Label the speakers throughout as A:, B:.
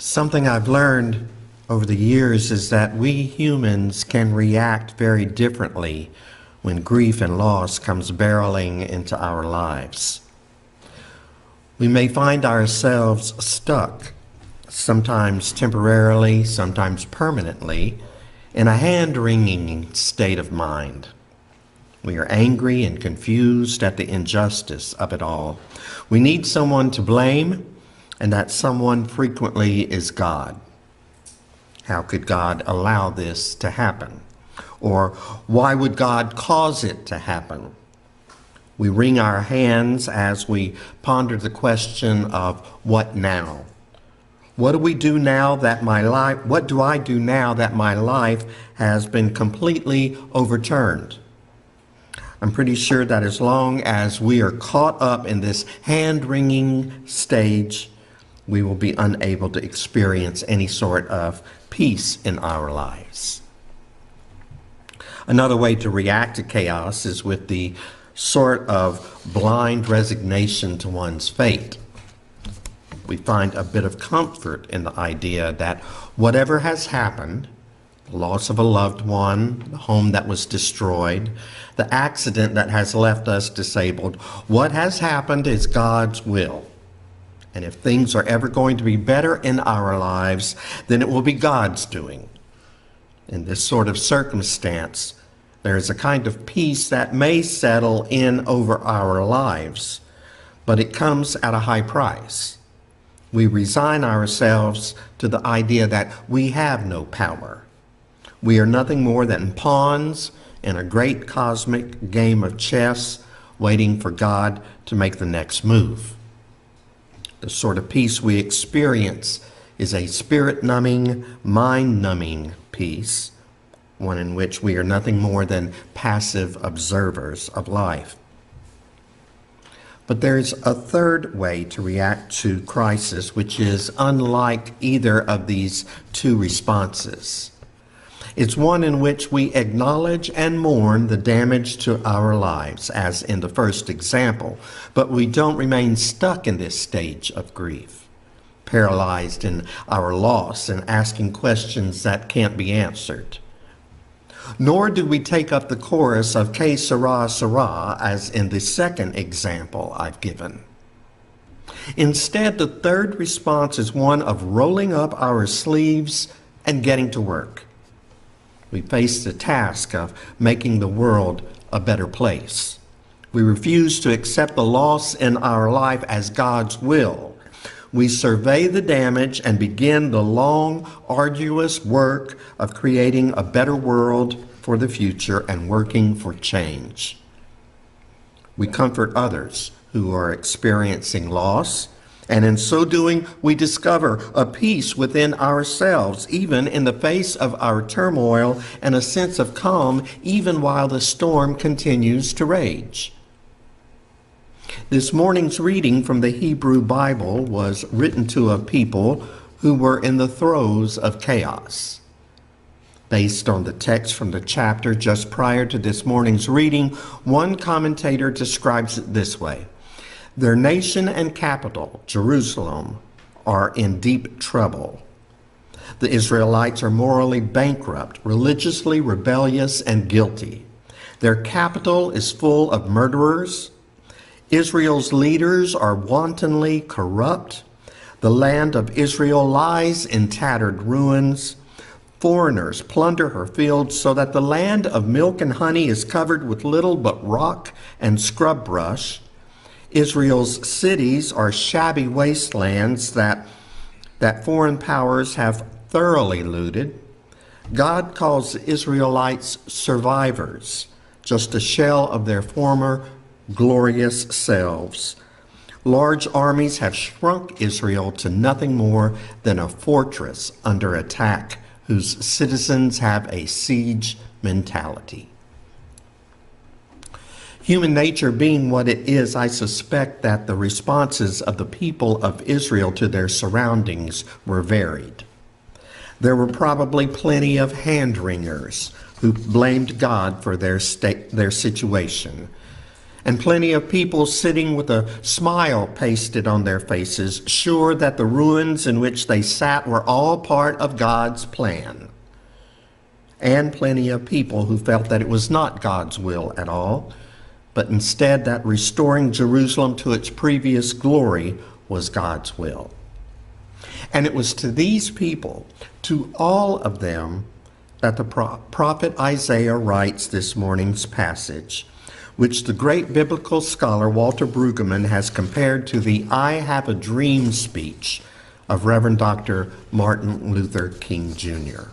A: Something I've learned over the years is that we humans can react very differently when grief and loss comes barreling into our lives. We may find ourselves stuck, sometimes temporarily, sometimes permanently, in a hand-wringing state of mind. We are angry and confused at the injustice of it all. We need someone to blame, and that someone frequently is God. How could God allow this to happen? Or why would God cause it to happen? We wring our hands as we ponder the question of what now? What do I do now that my life has been completely overturned? I'm pretty sure that as long as we are caught up in this hand-wringing stage, we will be unable to experience any sort of peace in our lives. Another way to react to chaos is with the sort of blind resignation to one's fate. We find a bit of comfort in the idea that whatever has happened, the loss of a loved one, the home that was destroyed, the accident that has left us disabled, what has happened is God's will. And if things are ever going to be better in our lives, then it will be God's doing. In this sort of circumstance, there is a kind of peace that may settle in over our lives, but it comes at a high price. We resign ourselves to the idea that we have no power. We are nothing more than pawns in a great cosmic game of chess, waiting for God to make the next move. The sort of peace we experience is a spirit-numbing, mind-numbing peace, one in which we are nothing more than passive observers of life. But there's a third way to react to crisis, which is unlike either of these two responses. It's one in which we acknowledge and mourn the damage to our lives, as in the first example, but we don't remain stuck in this stage of grief, paralyzed in our loss and asking questions that can't be answered. Nor do we take up the chorus of Que sera, sera, as in the second example I've given. Instead, the third response is one of rolling up our sleeves and getting to work. We face the task of making the world a better place. We refuse to accept the loss in our life as God's will. We survey the damage and begin the long, arduous work of creating a better world for the future and working for change. We comfort others who are experiencing loss, and in so doing, we discover a peace within ourselves, even in the face of our turmoil, and a sense of calm, even while the storm continues to rage. This morning's reading from the Hebrew Bible was written to a people who were in the throes of chaos. Based on the text from the chapter just prior to this morning's reading, one commentator describes it this way: their nation and capital, Jerusalem, are in deep trouble. The Israelites are morally bankrupt, religiously rebellious, and guilty. Their capital is full of murderers. Israel's leaders are wantonly corrupt. The land of Israel lies in tattered ruins. Foreigners plunder her fields so that the land of milk and honey is covered with little but rock and scrub brush. Israel's cities are shabby wastelands that foreign powers have thoroughly looted. God calls the Israelites survivors, just a shell of their former glorious selves. Large armies have shrunk Israel to nothing more than a fortress under attack, whose citizens have a siege mentality. Human nature being what it is, I suspect that the responses of the people of Israel to their surroundings were varied. There were probably plenty of hand-wringers who blamed God for their situation, and plenty of people sitting with a smile pasted on their faces, sure that the ruins in which they sat were all part of God's plan. And plenty of people who felt that it was not God's will at all, but instead that restoring Jerusalem to its previous glory was God's will. And it was to these people, to all of them, that the prophet Isaiah writes this morning's passage, which the great biblical scholar Walter Brueggemann has compared to the "I Have a Dream" speech of Reverend Dr. Martin Luther King Jr.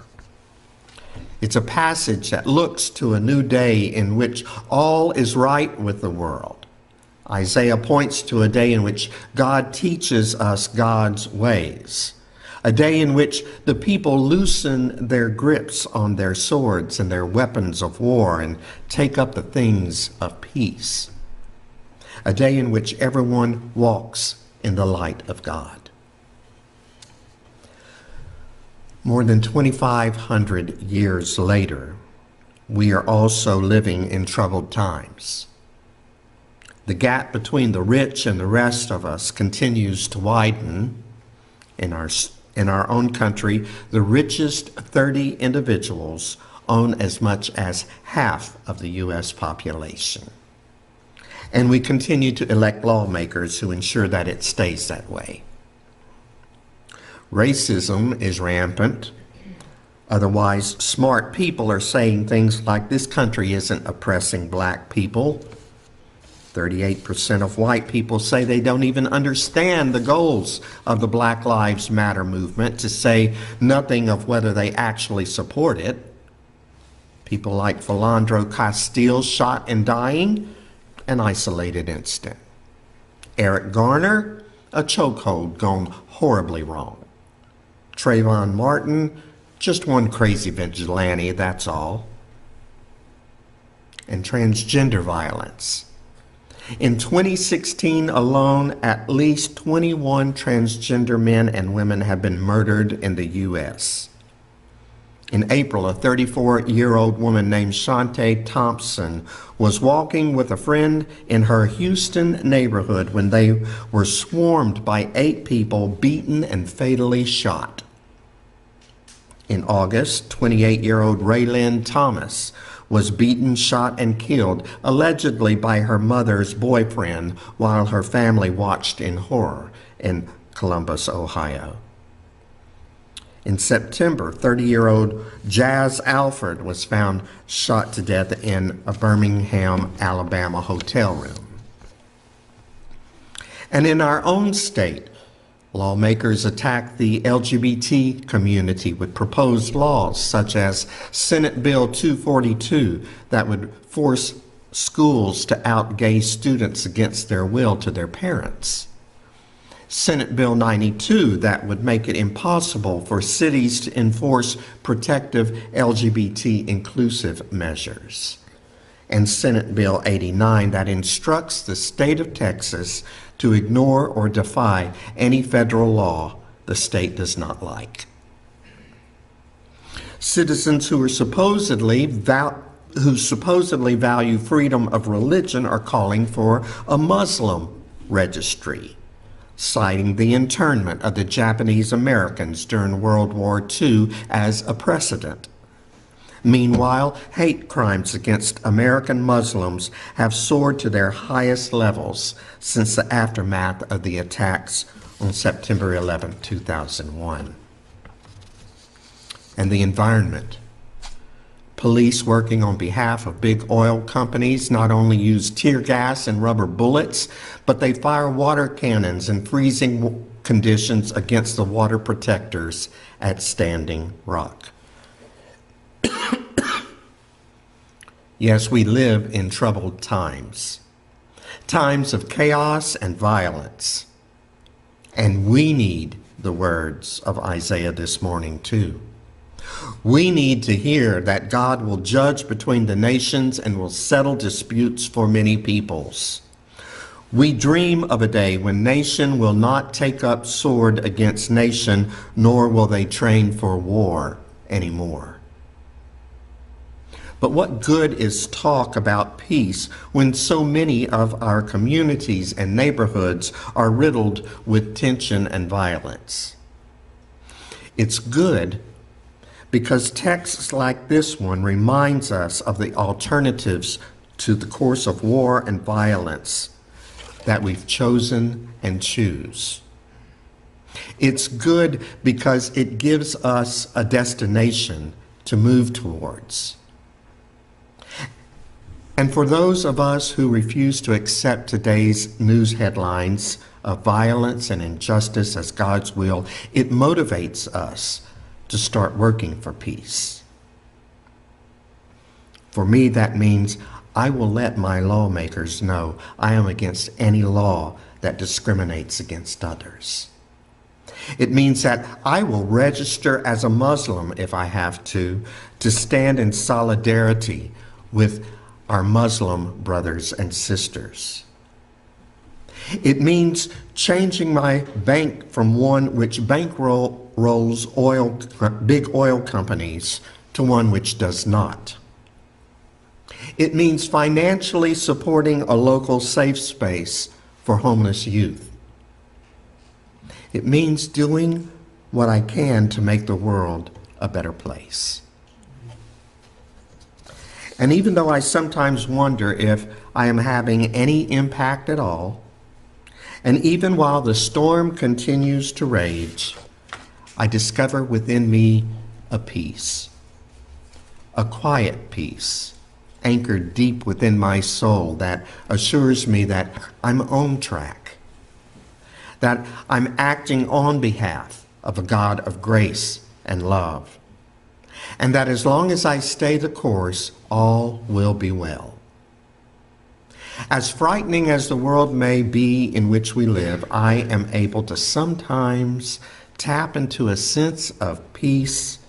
A: It's a passage that looks to a new day in which all is right with the world. Isaiah points to a day in which God teaches us God's ways, a day in which the people loosen their grips on their swords and their weapons of war and take up the things of peace, a day in which everyone walks in the light of God. More than 2,500 years later, we are also living in troubled times. The gap between the rich and the rest of us continues to widen. In our own country, the richest 30 individuals own as much as half of the U.S. population. And we continue to elect lawmakers who ensure that it stays that way. Racism is rampant. Otherwise, smart people are saying things like, this country isn't oppressing black people. 38% of white people say they don't even understand the goals of the Black Lives Matter movement, to say nothing of whether they actually support it. People like Philando Castile shot and dying, an isolated incident. Eric Garner, a chokehold gone horribly wrong. Trayvon Martin, just one crazy vigilante, that's all. And transgender violence. In 2016 alone, at least 21 transgender men and women have been murdered in the U.S. In April, a 34-year-old woman named Shantae Thompson was walking with a friend in her Houston neighborhood when they were swarmed by 8 people, beaten and fatally shot. In August, 28-year-old Raylyn Thomas was beaten, shot, and killed, allegedly by her mother's boyfriend, while her family watched in horror in Columbus, Ohio. In September, 30-year-old Jazz Alford was found shot to death in a Birmingham, Alabama hotel room. And in our own state, lawmakers attack the LGBT community with proposed laws such as Senate Bill 242 that would force schools to out gay students against their will to their parents. Senate Bill 92 that would make it impossible for cities to enforce protective LGBT inclusive measures. And Senate Bill 89 that instructs the state of Texas to ignore or defy any federal law the state does not like. Citizens who supposedly value freedom of religion are calling for a Muslim registry, citing the internment of the Japanese Americans during World War II as a precedent. Meanwhile, hate crimes against American Muslims have soared to their highest levels since the aftermath of the attacks on September 11, 2001. And the environment. Police working on behalf of big oil companies not only use tear gas and rubber bullets, but they fire water cannons in freezing conditions against the water protectors at Standing Rock. Yes, we live in troubled times, times of chaos and violence. And we need the words of Isaiah this morning too. We need to hear that God will judge between the nations and will settle disputes for many peoples. We dream of a day when nation will not take up sword against nation, nor will they train for war anymore. But what good is talk about peace when so many of our communities and neighborhoods are riddled with tension and violence? It's good because texts like this one reminds us of the alternatives to the course of war and violence that we've chosen and choose. It's good because it gives us a destination to move towards. And for those of us who refuse to accept today's news headlines of violence and injustice as God's will, it motivates us to start working for peace. For me, that means I will let my lawmakers know I am against any law that discriminates against others. It means that I will register as a Muslim if I have to stand in solidarity with our Muslim brothers and sisters. It means changing my bank from one which bankrolls big oil companies to one which does not. It means financially supporting a local safe space for homeless youth. It means doing what I can to make the world a better place. And even though I sometimes wonder if I am having any impact at all, and even while the storm continues to rage, I discover within me a peace, a quiet peace, anchored deep within my soul that assures me that I'm on track, that I'm acting on behalf of a God of grace and love, and that as long as I stay the course, all will be well. As frightening as the world may be in which we live, I am able to sometimes tap into a sense of peace,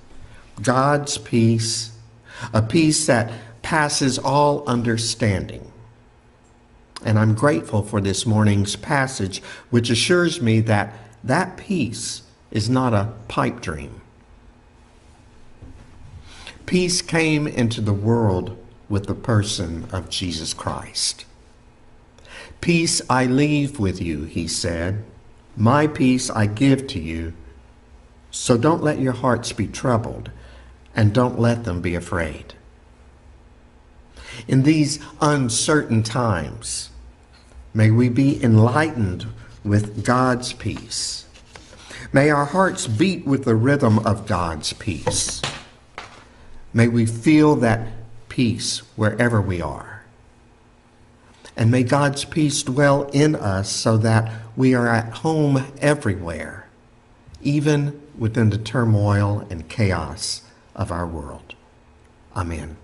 A: God's peace, a peace that passes all understanding. And I'm grateful for this morning's passage, which assures me that that peace is not a pipe dream. Peace came into the world with the person of Jesus Christ. Peace I leave with you, he said. My peace I give to you. So don't let your hearts be troubled, and don't let them be afraid. In these uncertain times, may we be enlightened with God's peace. May our hearts beat with the rhythm of God's peace. May we feel that peace wherever we are. And may God's peace dwell in us so that we are at home everywhere, even within the turmoil and chaos of our world. Amen.